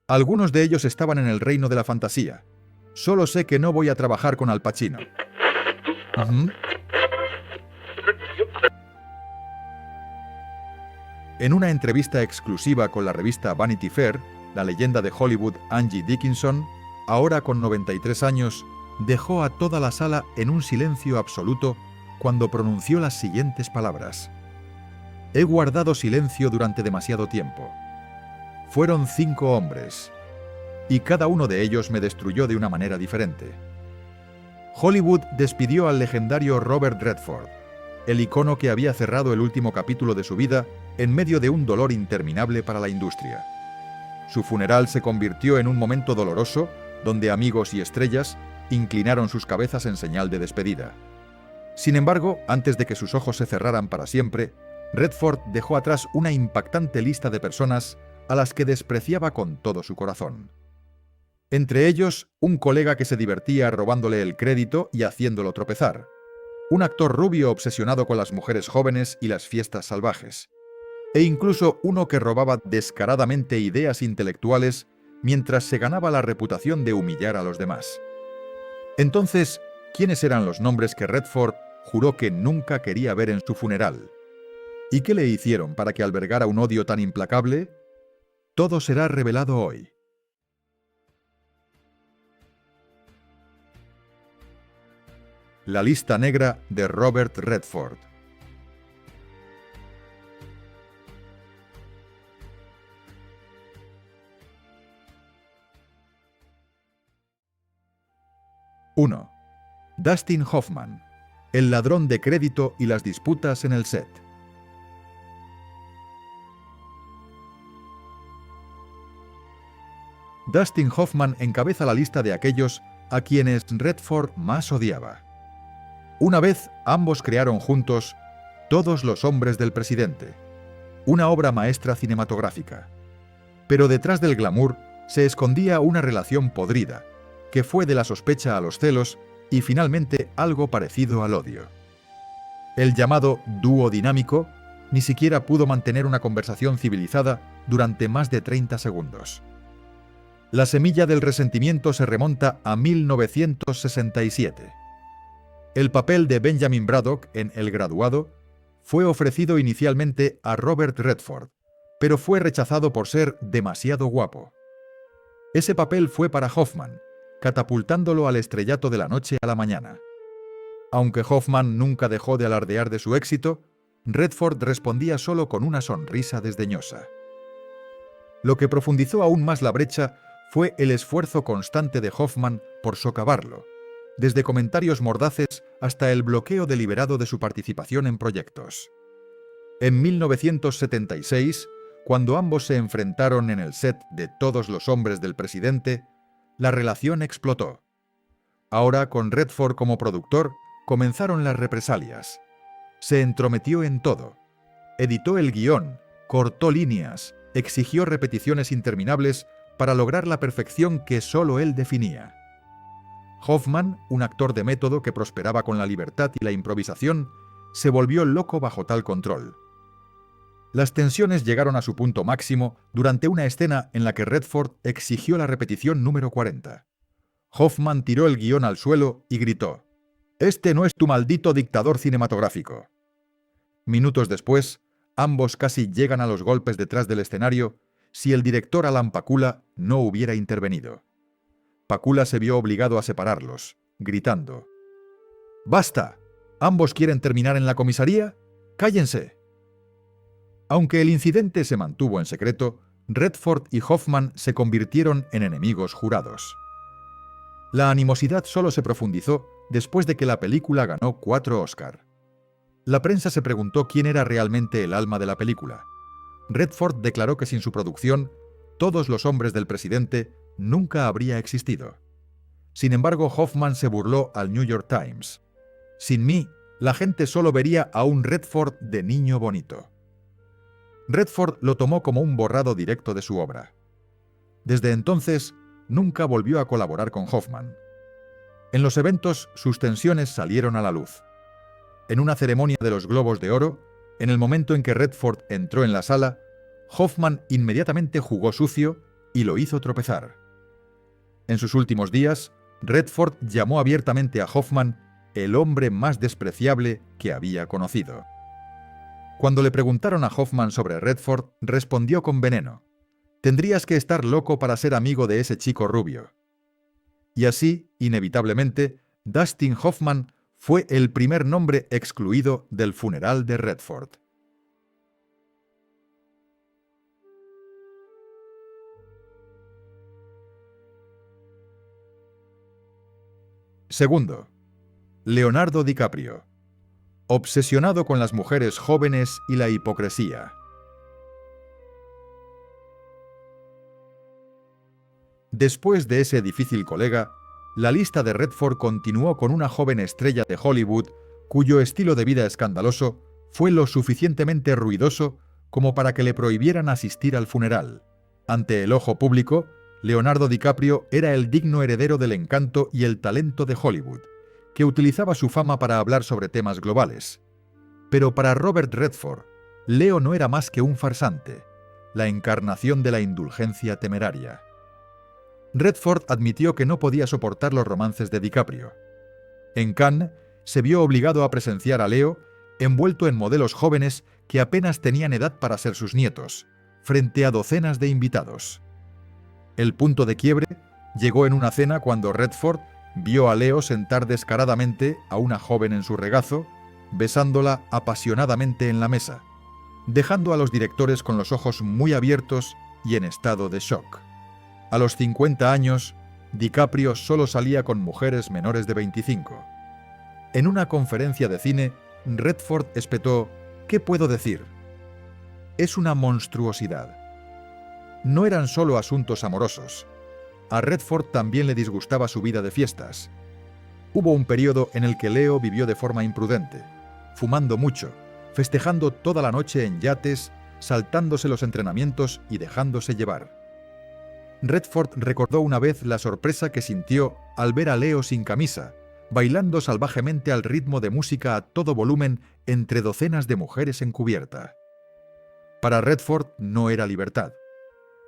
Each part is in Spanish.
Algunos de ellos estaban en el reino de la fantasía. Solo sé que no voy a trabajar con Al Pacino. Ujú. En una entrevista exclusiva con la revista Vanity Fair, la leyenda de Hollywood Angie Dickinson, ahora con 93 años, dejó a toda la sala en un silencio absoluto cuando pronunció las siguientes palabras: «He guardado silencio durante demasiado tiempo. Fueron 5 hombres, y cada uno de ellos me destruyó de una manera diferente». Hollywood despidió al legendario Robert Redford, el icono que había cerrado el último capítulo de su vida en medio de un dolor interminable para la industria. Su funeral se convirtió en un momento doloroso donde amigos y estrellas inclinaron sus cabezas en señal de despedida. Sin embargo, antes de que sus ojos se cerraran para siempre, Redford dejó atrás una impactante lista de personas a las que despreciaba con todo su corazón. Entre ellos, un colega que se divertía robándole el crédito y haciéndolo tropezar, un actor rubio obsesionado con las mujeres jóvenes y las fiestas salvajes, e incluso uno que robaba descaradamente ideas intelectuales mientras se ganaba la reputación de humillar a los demás. Entonces, ¿quiénes eran los nombres que Redford juró que nunca quería ver en su funeral? ¿Y qué le hicieron para que albergara un odio tan implacable? Todo será revelado hoy. La lista negra de Robert Redford. ¡1! Dustin Hoffman, el ladrón de crédito y las disputas en el set. Dustin Hoffman encabeza la lista de aquellos a quienes Redford más odiaba. Una vez ambos crearon juntos Todos los hombres del presidente, una obra maestra cinematográfica. Pero detrás del glamour se escondía una relación podrida, que fue de la sospecha a los celos y finalmente algo parecido al odio. El llamado dúo dinámico ni siquiera pudo mantener una conversación civilizada durante más de 30 segundos. La semilla del resentimiento se remonta a 1967. El papel de Benjamin Braddock en El Graduado fue ofrecido inicialmente a Robert Redford, pero fue rechazado por ser demasiado guapo. Ese papel fue para Hoffman, catapultándolo al estrellato de la noche a la mañana. Aunque Hoffman nunca dejó de alardear de su éxito, Redford respondía solo con una sonrisa desdeñosa. Lo que profundizó aún más la brecha fue el esfuerzo constante de Hoffman por socavarlo, desde comentarios mordaces hasta el bloqueo deliberado de su participación en proyectos. En 1976, cuando ambos se enfrentaron en el set de Todos los hombres del presidente, la relación explotó. Ahora, con Redford como productor, comenzaron las represalias. Se entrometió en todo. Editó el guión, cortó líneas, exigió repeticiones interminables para lograr la perfección que solo él definía. Hoffman, un actor de método que prosperaba con la libertad y la improvisación, se volvió loco bajo tal control. Las tensiones llegaron a su punto máximo durante una escena en la que Redford exigió la repetición número 40. Hoffman tiró el guión al suelo y gritó: «Este no es tu maldito dictador cinematográfico». Minutos después, ambos casi llegan a los golpes detrás del escenario si el director Alan Pakula no hubiera intervenido. Pakula se vio obligado a separarlos, gritando: «¡Basta! ¿Ambos quieren terminar en la comisaría? ¡Cállense!». Aunque el incidente se mantuvo en secreto, Redford y Hoffman se convirtieron en enemigos jurados. La animosidad solo se profundizó después de que la película ganó 4 Oscar. La prensa se preguntó quién era realmente el alma de la película. Redford declaró que sin su producción, Todos los hombres del presidente nunca habría existido. Sin embargo, Hoffman se burló al New York Times: «Sin mí, la gente solo vería a un Redford de niño bonito». Redford lo tomó como un borrado directo de su obra. Desde entonces, nunca volvió a colaborar con Hoffman. En los eventos, sus tensiones salieron a la luz. En una ceremonia de los Globos de Oro, en el momento en que Redford entró en la sala, Hoffman inmediatamente jugó sucio y lo hizo tropezar. En sus últimos días, Redford llamó abiertamente a Hoffman el hombre más despreciable que había conocido. Cuando le preguntaron a Hoffman sobre Redford, respondió con veneno: «Tendrías que estar loco para ser amigo de ese chico rubio». Y así, inevitablemente, Dustin Hoffman fue el primer nombre excluido del funeral de Redford. Segundo, Leonardo DiCaprio. Obsesionado con las mujeres jóvenes y la hipocresía. Después de ese difícil colega, la lista de Redford continuó con una joven estrella de Hollywood cuyo estilo de vida escandaloso fue lo suficientemente ruidoso como para que le prohibieran asistir al funeral. Ante el ojo público, Leonardo DiCaprio era el digno heredero del encanto y el talento de Hollywood, que utilizaba su fama para hablar sobre temas globales. Pero para Robert Redford, Leo no era más que un farsante, la encarnación de la indulgencia temeraria. Redford admitió que no podía soportar los romances de DiCaprio. En Cannes, se vio obligado a presenciar a Leo envuelto en modelos jóvenes que apenas tenían edad para ser sus nietos, frente a docenas de invitados. El punto de quiebre llegó en una cena cuando Redford vio a Leo sentar descaradamente a una joven en su regazo, besándola apasionadamente en la mesa, dejando a los directores con los ojos muy abiertos y en estado de shock. A los 50 años, DiCaprio solo salía con mujeres menores de 25. En una conferencia de cine, Redford espetó: «¿Qué puedo decir? Es una monstruosidad». No eran solo asuntos amorosos. A Redford también le disgustaba su vida de fiestas. Hubo un periodo en el que Leo vivió de forma imprudente, fumando mucho, festejando toda la noche en yates, saltándose los entrenamientos y dejándose llevar. Redford recordó una vez la sorpresa que sintió al ver a Leo sin camisa, bailando salvajemente al ritmo de música a todo volumen entre docenas de mujeres en cubierta. Para Redford no era libertad.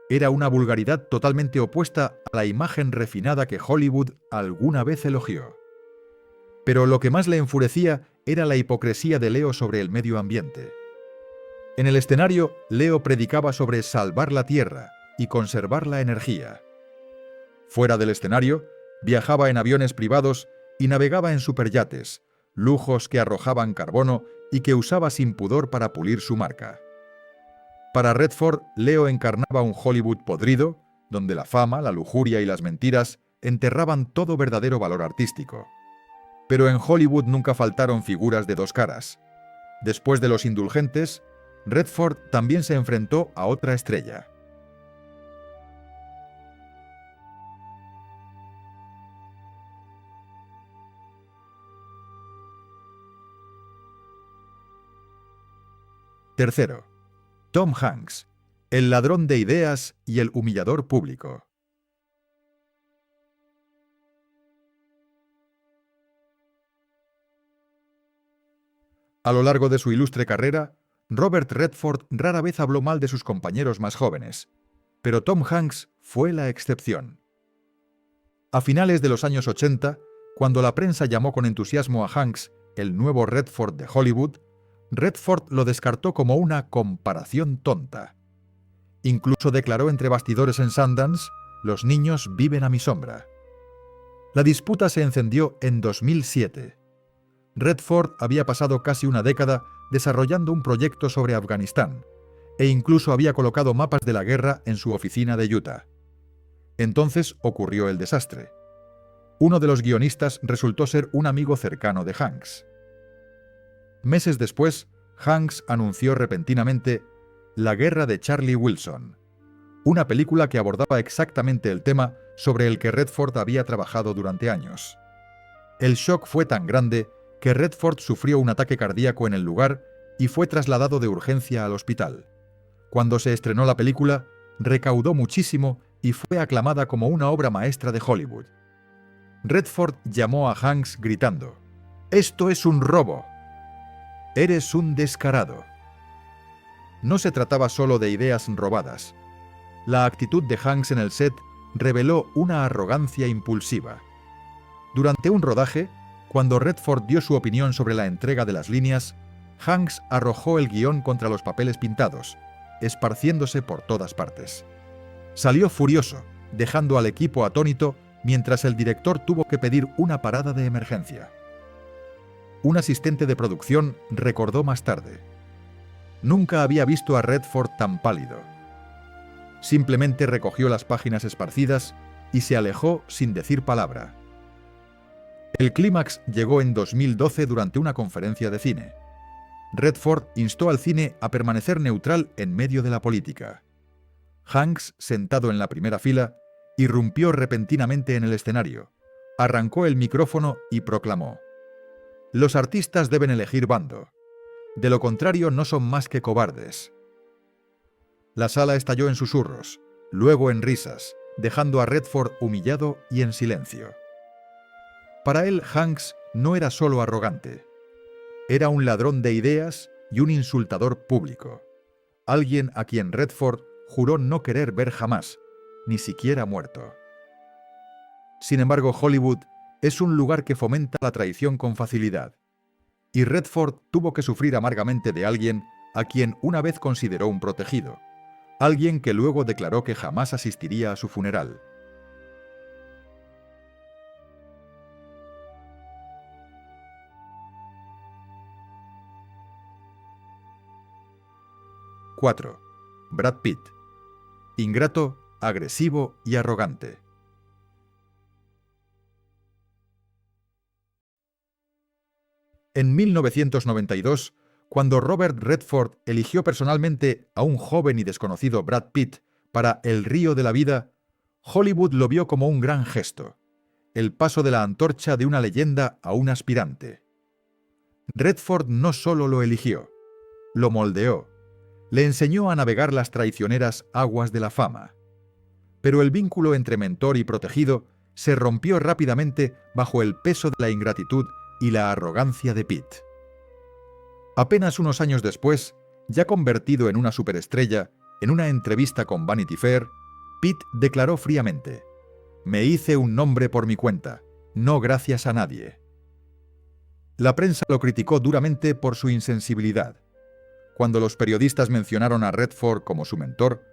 Era una vulgaridad totalmente opuesta a la imagen refinada que Hollywood alguna vez elogió. Pero lo que más le enfurecía era la hipocresía de Leo sobre el medio ambiente. En el escenario, Leo predicaba sobre salvar la tierra y conservar la energía. Fuera del escenario, viajaba en aviones privados y navegaba en superyates, lujos que arrojaban carbono y que usaba sin pudor para pulir su marca. Para Redford, Leo encarnaba un Hollywood podrido, donde la fama, la lujuria y las mentiras enterraban todo verdadero valor artístico. Pero en Hollywood nunca faltaron figuras de dos caras. Después de Los Indulgentes, Redford también se enfrentó a otra estrella. Tercero, Tom Hanks, el ladrón de ideas y el humillador público. A lo largo de su ilustre carrera, Robert Redford rara vez habló mal de sus compañeros más jóvenes, pero Tom Hanks fue la excepción. A finales de los años 80, cuando la prensa llamó con entusiasmo a Hanks el nuevo Redford de Hollywood, Redford lo descartó como una comparación tonta. Incluso declaró entre bastidores en Sundance: «Los niños viven a mi sombra». La disputa se encendió en 2007. Redford había pasado casi una década desarrollando un proyecto sobre Afganistán e incluso había colocado mapas de la guerra en su oficina de Utah. Entonces ocurrió el desastre. Uno de los guionistas resultó ser un amigo cercano de Hanks. Meses después, Hanks anunció repentinamente La guerra de Charlie Wilson, una película que abordaba exactamente el tema sobre el que Redford había trabajado durante años. El shock fue tan grande que Redford sufrió un ataque cardíaco en el lugar y fue trasladado de urgencia al hospital. Cuando se estrenó la película, recaudó muchísimo y fue aclamada como una obra maestra de Hollywood. Redford llamó a Hanks gritando: «¡Esto es un robo! Eres un descarado». No se trataba solo de ideas robadas. la actitud de Hanks en el set reveló una arrogancia impulsiva. Durante un rodaje, cuando Redford dio su opinión sobre la entrega de las líneas, Hanks arrojó el guión contra los papeles pintados, esparciéndose por todas partes. Salió furioso, dejando al equipo atónito mientras el director tuvo que pedir una parada de emergencia. Un asistente de producción recordó más tarde: nunca había visto a Redford tan pálido. Simplemente recogió las páginas esparcidas y se alejó sin decir palabra. El clímax llegó en 2012 durante una conferencia de cine. Redford instó al cine a permanecer neutral en medio de la política. Hanks, sentado en la primera fila, irrumpió repentinamente en el escenario, arrancó el micrófono y proclamó: «Los artistas deben elegir bando. De lo contrario no son más que cobardes». La sala estalló en susurros, luego en risas, dejando a Redford humillado y en silencio. Para él, Hanks no era solo arrogante. Era un ladrón de ideas y un insultador público. Alguien a quien Redford juró no querer ver jamás, ni siquiera muerto. Sin embargo, Hollywood es un lugar que fomenta la traición con facilidad. Y Redford tuvo que sufrir amargamente de alguien a quien una vez consideró un protegido. Alguien que luego declaró que jamás asistiría a su funeral. ¡4! Brad Pitt. Ingrato, agresivo y arrogante. En 1992, cuando Robert Redford eligió personalmente a un joven y desconocido Brad Pitt para El río de la vida, Hollywood lo vio como un gran gesto, el paso de la antorcha de una leyenda a un aspirante. Redford no solo lo eligió, lo moldeó, le enseñó a navegar las traicioneras aguas de la fama. Pero el vínculo entre mentor y protegido se rompió rápidamente bajo el peso de la ingratitud y la arrogancia de Pitt. Apenas unos años después, ya convertido en una superestrella, en una entrevista con Vanity Fair, Pitt declaró fríamente: «Me hice un nombre por mi cuenta, no gracias a nadie». La prensa lo criticó duramente por su insensibilidad. Cuando los periodistas mencionaron a Redford como su mentor,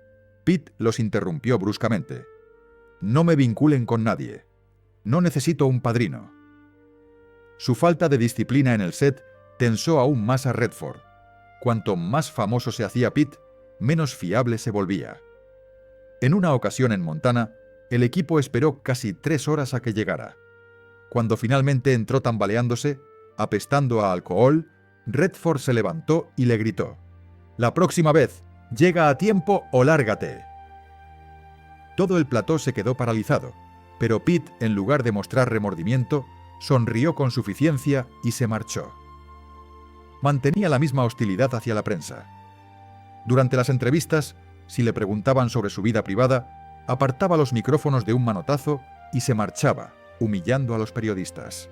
Pitt los interrumpió bruscamente: «No me vinculen con nadie. No necesito un padrino». Su falta de disciplina en el set tensó aún más a Redford. Cuanto más famoso se hacía Pitt, menos fiable se volvía. En una ocasión en Montana, el equipo esperó casi 3 horas a que llegara. Cuando finalmente entró tambaleándose, apestando a alcohol, Redford se levantó y le gritó: «La próxima vez, llega a tiempo o lárgate». Todo el plató se quedó paralizado, pero Pitt, en lugar de mostrar remordimiento, sonrió con suficiencia y se marchó. Mantenía la misma hostilidad hacia la prensa. Durante las entrevistas, si le preguntaban sobre su vida privada, apartaba los micrófonos de un manotazo y se marchaba, humillando a los periodistas.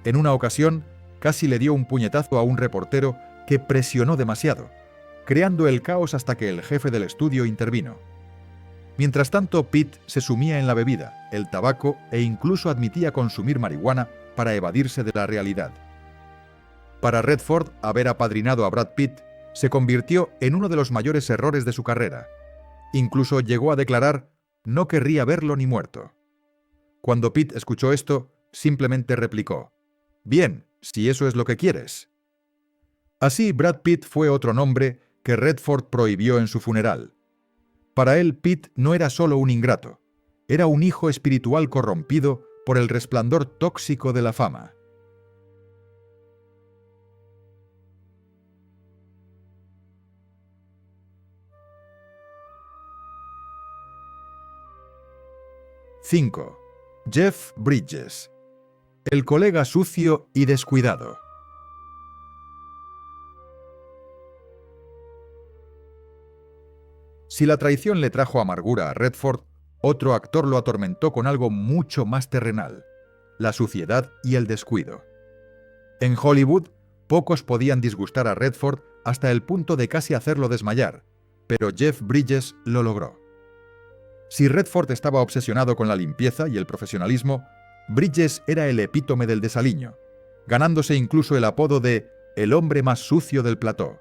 En una ocasión, casi le dio un puñetazo a un reportero que presionó demasiado, creando el caos hasta que el jefe del estudio intervino. Mientras tanto, Pitt se sumía en la bebida, el tabaco e incluso admitía consumir marihuana para evadirse de la realidad. Para Redford, haber apadrinado a Brad Pitt se convirtió en uno de los mayores errores de su carrera. Incluso llegó a declarar: «No querría verlo ni muerto». Cuando Pitt escuchó esto, simplemente replicó: «Bien, si eso es lo que quieres». Así, Brad Pitt fue otro nombre que Redford prohibió en su funeral. Para él, Pitt no era solo un ingrato, era un hijo espiritual corrompido por el resplandor tóxico de la fama. ¡5! Jeff Bridges. El colega sucio y descuidado. Si la traición le trajo amargura a Redford, otro actor lo atormentó con algo mucho más terrenal: la suciedad y el descuido. En Hollywood, pocos podían disgustar a Redford hasta el punto de casi hacerlo desmayar, pero Jeff Bridges lo logró. Si Redford estaba obsesionado con la limpieza y el profesionalismo, Bridges era el epítome del desaliño, ganándose incluso el apodo de «el hombre más sucio del plató».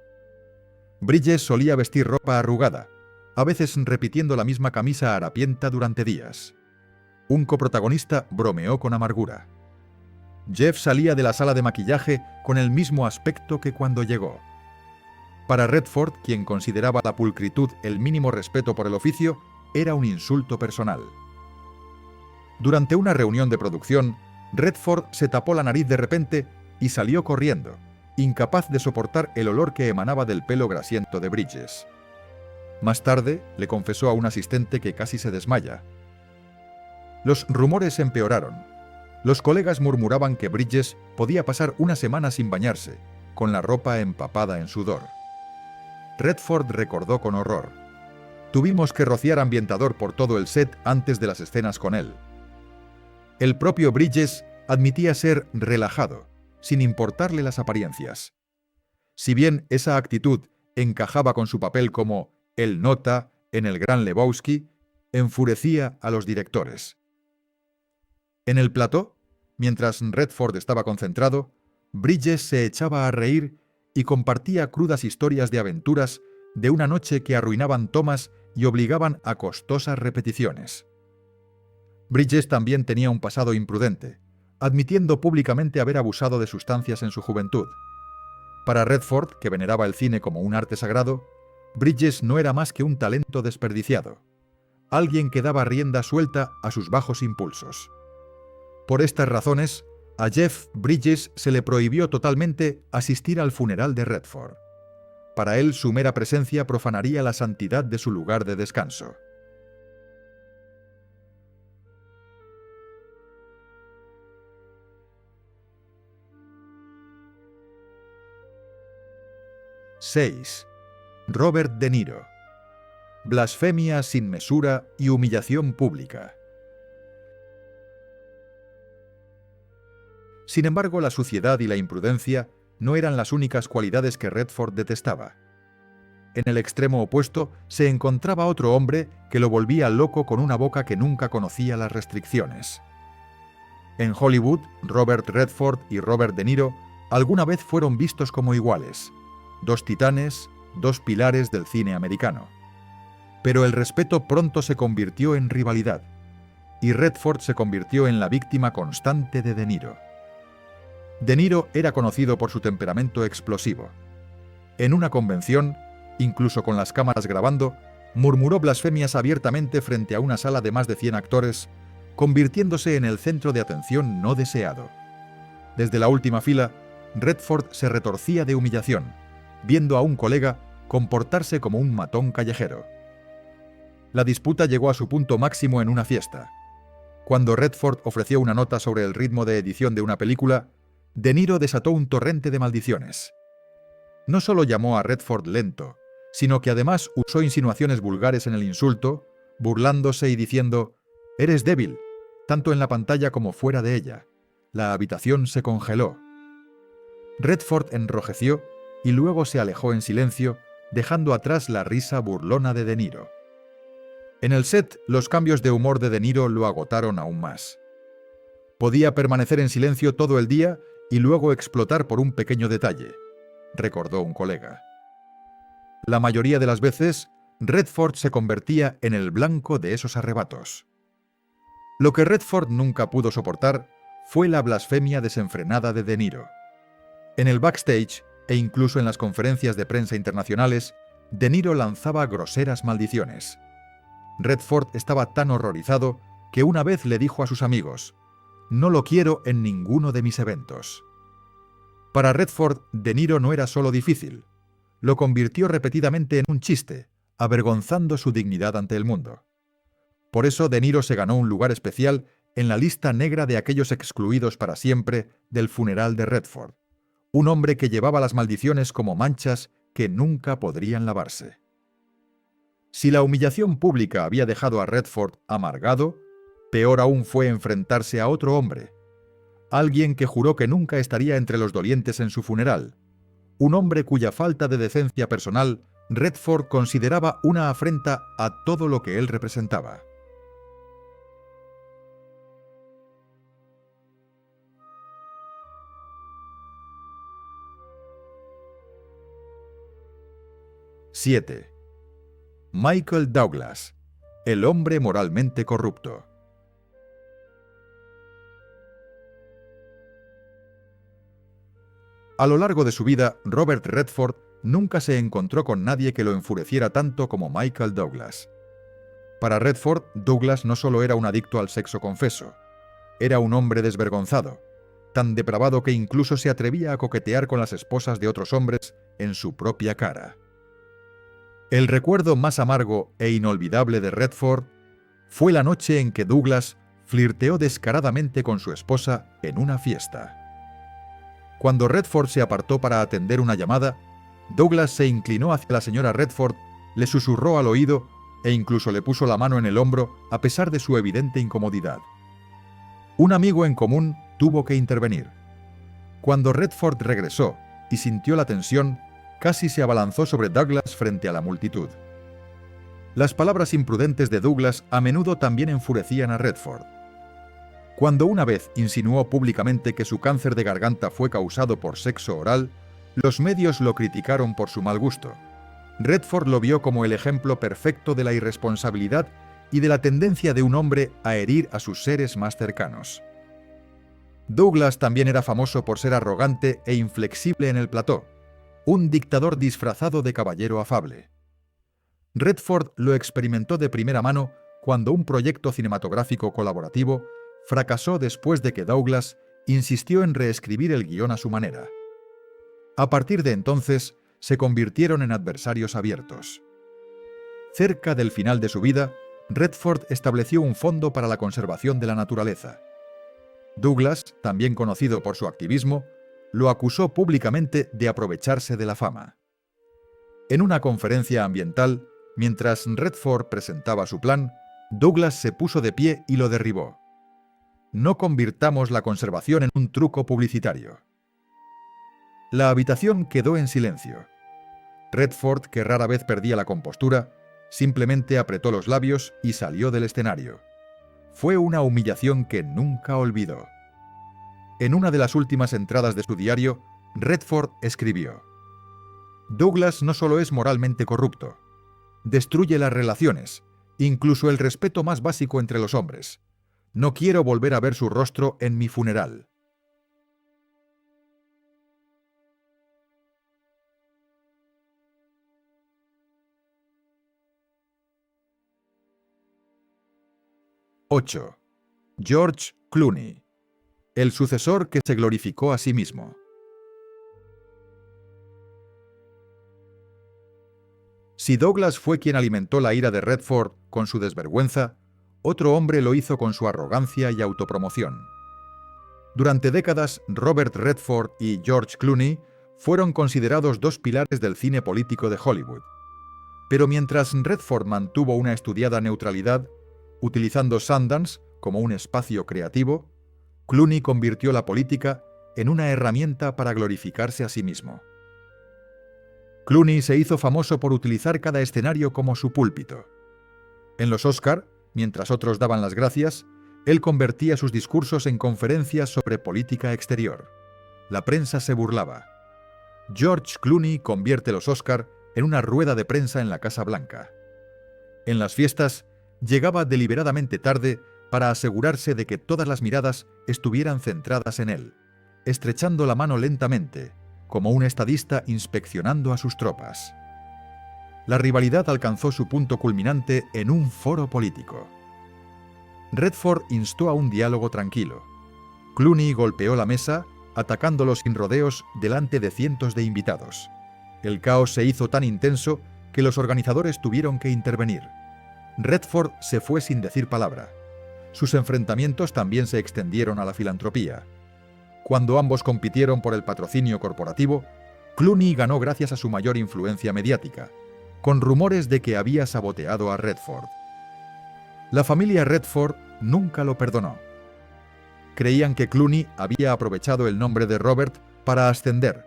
Bridges solía vestir ropa arrugada, a veces repitiendo la misma camisa harapienta durante días. Un coprotagonista bromeó con amargura. Jeff salía de la sala de maquillaje con el mismo aspecto que cuando llegó. Para Redford, quien consideraba la pulcritud el mínimo respeto por el oficio, era un insulto personal. Durante una reunión de producción, Redford se tapó la nariz de repente y salió corriendo, incapaz de soportar el olor que emanaba del pelo grasiento de Bridges. Más tarde, le confesó a un asistente que casi se desmaya. Los rumores empeoraron. Los colegas murmuraban que Bridges podía pasar una semana sin bañarse, con la ropa empapada en sudor. Redford recordó con horror. Tuvimos que rociar ambientador por todo el set antes de las escenas con él. El propio Bridges admitía ser relajado, sin importarle las apariencias. Si bien esa actitud encajaba con su papel como el nota en El Gran Lebowski, enfurecía a los directores. En el plató, mientras Redford estaba concentrado, Bridges se echaba a reír y compartía crudas historias de aventuras de una noche que arruinaban tomas y obligaban a costosas repeticiones. Bridges también tenía un pasado imprudente, admitiendo públicamente haber abusado de sustancias en su juventud. Para Redford, que veneraba el cine como un arte sagrado, Bridges no era más que un talento desperdiciado, alguien que daba rienda suelta a sus bajos impulsos. Por estas razones, a Jeff Bridges se le prohibió totalmente asistir al funeral de Redford. Para él, su mera presencia profanaría la santidad de su lugar de descanso. ¡6! Robert De Niro. Blasfemia sin mesura y humillación pública. Sin embargo, la suciedad y la imprudencia no eran las únicas cualidades que Redford detestaba. En el extremo opuesto se encontraba otro hombre que lo volvía loco con una boca que nunca conocía las restricciones. En Hollywood, Robert Redford y Robert De Niro alguna vez fueron vistos como iguales, dos titanes, dos pilares del cine americano. Pero el respeto pronto se convirtió en rivalidad, y Redford se convirtió en la víctima constante de De Niro. De Niro era conocido por su temperamento explosivo. En una convención, incluso con las cámaras grabando, murmuró blasfemias abiertamente frente a una sala de más de 100 actores, convirtiéndose en el centro de atención no deseado. Desde la última fila, Redford se retorcía de humillación, viendo a un colega comportarse como un matón callejero. La disputa llegó a su punto máximo en una fiesta. Cuando Redford ofreció una nota sobre el ritmo de edición de una película, De Niro desató un torrente de maldiciones. No solo llamó a Redford lento, sino que además usó insinuaciones vulgares en el insulto, burlándose y diciendo «Eres débil», tanto en la pantalla como fuera de ella. La habitación se congeló. Redford enrojeció y luego se alejó en silencio, dejando atrás la risa burlona de De Niro. En el set, los cambios de humor de De Niro lo agotaron aún más. Podía permanecer en silencio todo el día y luego explotar por un pequeño detalle, recordó un colega. La mayoría de las veces, Redford se convertía en el blanco de esos arrebatos. Lo que Redford nunca pudo soportar fue la blasfemia desenfrenada de De Niro. En el backstage, e incluso en las conferencias de prensa internacionales, De Niro lanzaba groseras maldiciones. Redford estaba tan horrorizado que una vez le dijo a sus amigos: «No lo quiero en ninguno de mis eventos». Para Redford, De Niro no era solo difícil, lo convirtió repetidamente en un chiste, avergonzando su dignidad ante el mundo. Por eso De Niro se ganó un lugar especial en la lista negra de aquellos excluidos para siempre del funeral de Redford, un hombre que llevaba las maldiciones como manchas que nunca podrían lavarse. Si la humillación pública había dejado a Redford amargado, peor aún fue enfrentarse a otro hombre, alguien que juró que nunca estaría entre los dolientes en su funeral, un hombre cuya falta de decencia personal Redford consideraba una afrenta a todo lo que él representaba. 7. Michael Douglas, el hombre moralmente corrupto. A lo largo de su vida, Robert Redford nunca se encontró con nadie que lo enfureciera tanto como Michael Douglas. Para Redford, Douglas no solo era un adicto al sexo confeso, era un hombre desvergonzado, tan depravado que incluso se atrevía a coquetear con las esposas de otros hombres en su propia cara. El recuerdo más amargo e inolvidable de Redford fue la noche en que Douglas flirteó descaradamente con su esposa en una fiesta. Cuando Redford se apartó para atender una llamada, Douglas se inclinó hacia la señora Redford, le susurró al oído e incluso le puso la mano en el hombro a pesar de su evidente incomodidad. Un amigo en común tuvo que intervenir. Cuando Redford regresó y sintió la tensión, casi se abalanzó sobre Douglas frente a la multitud. Las palabras imprudentes de Douglas a menudo también enfurecían a Redford. Cuando una vez insinuó públicamente que su cáncer de garganta fue causado por sexo oral, los medios lo criticaron por su mal gusto. Redford lo vio como el ejemplo perfecto de la irresponsabilidad y de la tendencia de un hombre a herir a sus seres más cercanos. Douglas también era famoso por ser arrogante e inflexible en el plató, un dictador disfrazado de caballero afable. Redford lo experimentó de primera mano cuando un proyecto cinematográfico colaborativo fracasó después de que Douglas insistió en reescribir el guión a su manera. A partir de entonces, se convirtieron en adversarios abiertos. Cerca del final de su vida, Redford estableció un fondo para la conservación de la naturaleza. Douglas, también conocido por su activismo, lo acusó públicamente de aprovecharse de la fama. En una conferencia ambiental, mientras Redford presentaba su plan, Douglas se puso de pie y lo derribó. No convirtamos la conservación en un truco publicitario. La habitación quedó en silencio. Redford, que rara vez perdía la compostura, simplemente apretó los labios y salió del escenario. Fue una humillación que nunca olvidó. En una de las últimas entradas de su diario, Redford escribió: Douglas no solo es moralmente corrupto, destruye las relaciones, incluso el respeto más básico entre los hombres. No quiero volver a ver su rostro en mi funeral. ¡8! George Clooney, el sucesor que se glorificó a sí mismo. Si Douglas fue quien alimentó la ira de Redford con su desvergüenza, otro hombre lo hizo con su arrogancia y autopromoción. Durante décadas, Robert Redford y George Clooney fueron considerados dos pilares del cine político de Hollywood. Pero mientras Redford mantuvo una estudiada neutralidad, utilizando Sundance como un espacio creativo, Clooney convirtió la política en una herramienta para glorificarse a sí mismo. Clooney se hizo famoso por utilizar cada escenario como su púlpito. En los Oscar, mientras otros daban las gracias, él convertía sus discursos en conferencias sobre política exterior. La prensa se burlaba. George Clooney convierte los Oscar en una rueda de prensa en la Casa Blanca. En las fiestas, llegaba deliberadamente tarde para asegurarse de que todas las miradas estuvieran centradas en él, estrechando la mano lentamente, como un estadista inspeccionando a sus tropas. La rivalidad alcanzó su punto culminante en un foro político. Redford instó a un diálogo tranquilo. Clooney golpeó la mesa, atacándolo sin rodeos delante de cientos de invitados. El caos se hizo tan intenso que los organizadores tuvieron que intervenir. Redford se fue sin decir palabra. Sus enfrentamientos también se extendieron a la filantropía. Cuando ambos compitieron por el patrocinio corporativo, Clooney ganó gracias a su mayor influencia mediática, con rumores de que había saboteado a Redford. La familia Redford nunca lo perdonó. Creían que Clooney había aprovechado el nombre de Robert para ascender,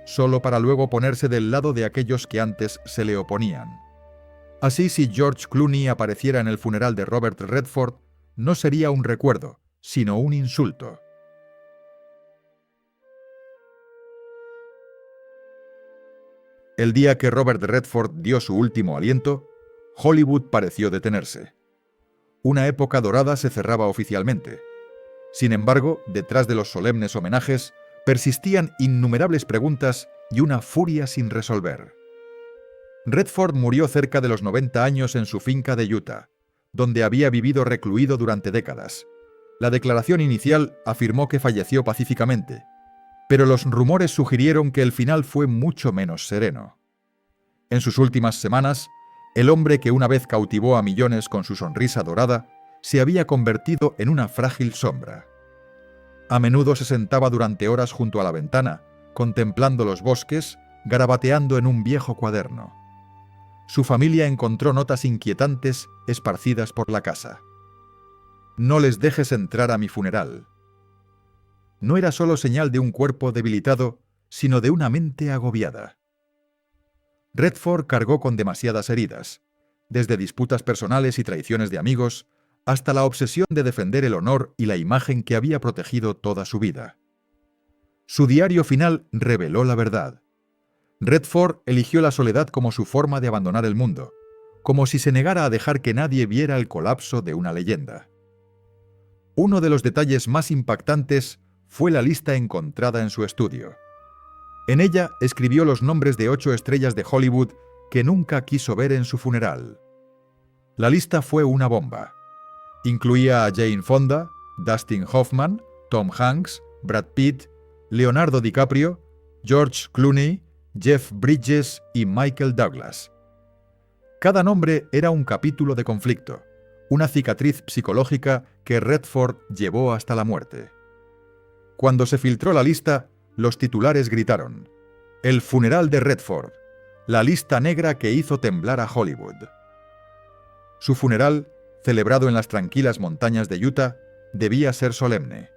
solo para luego ponerse del lado de aquellos que antes se le oponían. Así, si George Clooney apareciera en el funeral de Robert Redford, no sería un recuerdo, sino un insulto. El día que Robert Redford dio su último aliento, Hollywood pareció detenerse. Una época dorada se cerraba oficialmente. Sin embargo, detrás de los solemnes homenajes, persistían innumerables preguntas y una furia sin resolver. Redford murió cerca de los 90 años en su finca de Utah, donde había vivido recluido durante décadas. La declaración inicial afirmó que falleció pacíficamente, pero los rumores sugirieron que el final fue mucho menos sereno. En sus últimas semanas, el hombre que una vez cautivó a millones con su sonrisa dorada se había convertido en una frágil sombra. A menudo se sentaba durante horas junto a la ventana, contemplando los bosques, garabateando en un viejo cuaderno. Su familia encontró notas inquietantes esparcidas por la casa. «No les dejes entrar a mi funeral». No era solo señal de un cuerpo debilitado, sino de una mente agobiada. Redford cargó con demasiadas heridas, desde disputas personales y traiciones de amigos, hasta la obsesión de defender el honor y la imagen que había protegido toda su vida. Su diario final reveló la verdad. Redford eligió la soledad como su forma de abandonar el mundo, como si se negara a dejar que nadie viera el colapso de una leyenda. Uno de los detalles más impactantes fue la lista encontrada en su estudio. En ella escribió los nombres de 8 estrellas de Hollywood que nunca quiso ver en su funeral. La lista fue una bomba. Incluía a Jane Fonda, Dustin Hoffman, Tom Hanks, Brad Pitt, Leonardo DiCaprio, George Clooney, Jeff Bridges y Michael Douglas. Cada nombre era un capítulo de conflicto, una cicatriz psicológica que Redford llevó hasta la muerte. Cuando se filtró la lista, los titulares gritaron: «El funeral de Redford, la lista negra que hizo temblar a Hollywood». Su funeral, celebrado en las tranquilas montañas de Utah, debía ser solemne.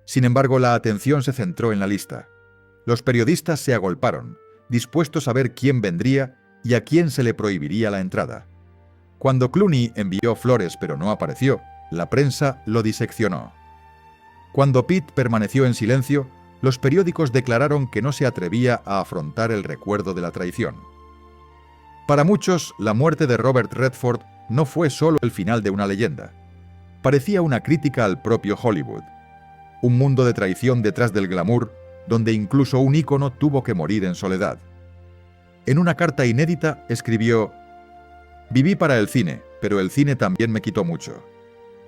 Sin embargo, la atención se centró en la lista. Los periodistas se agolparon, dispuestos a ver quién vendría y a quién se le prohibiría la entrada. Cuando Clooney envió flores pero no apareció, la prensa lo diseccionó. Cuando Pitt permaneció en silencio, los periódicos declararon que no se atrevía a afrontar el recuerdo de la traición. Para muchos, la muerte de Robert Redford no fue solo el final de una leyenda. Parecía una crítica al propio Hollywood. Un mundo de traición detrás del glamour, donde incluso un ícono tuvo que morir en soledad. En una carta inédita escribió: «Viví para el cine, pero el cine también me quitó mucho.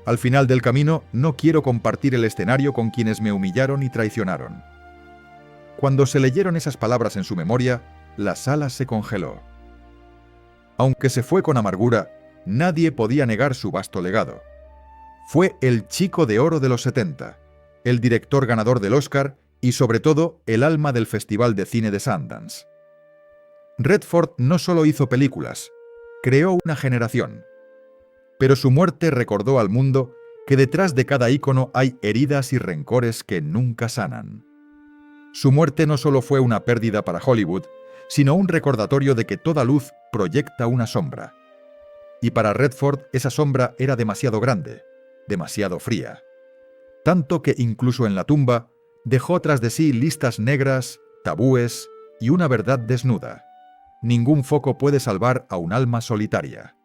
Al final del camino no quiero compartir el escenario con quienes me humillaron y traicionaron». Cuando se leyeron esas palabras en su memoria, la sala se congeló. Aunque se fue con amargura, nadie podía negar su vasto legado. Fue el chico de oro de los 70, el director ganador del Oscar y, sobre todo, el alma del Festival de Cine de Sundance. Redford no solo hizo películas, creó una generación. Pero su muerte recordó al mundo que detrás de cada ícono hay heridas y rencores que nunca sanan. Su muerte no solo fue una pérdida para Hollywood, sino un recordatorio de que toda luz proyecta una sombra. Y para Redford esa sombra era demasiado grande, demasiado fría. Tanto que incluso en la tumba dejó tras de sí listas negras, tabúes y una verdad desnuda. Ningún foco puede salvar a un alma solitaria.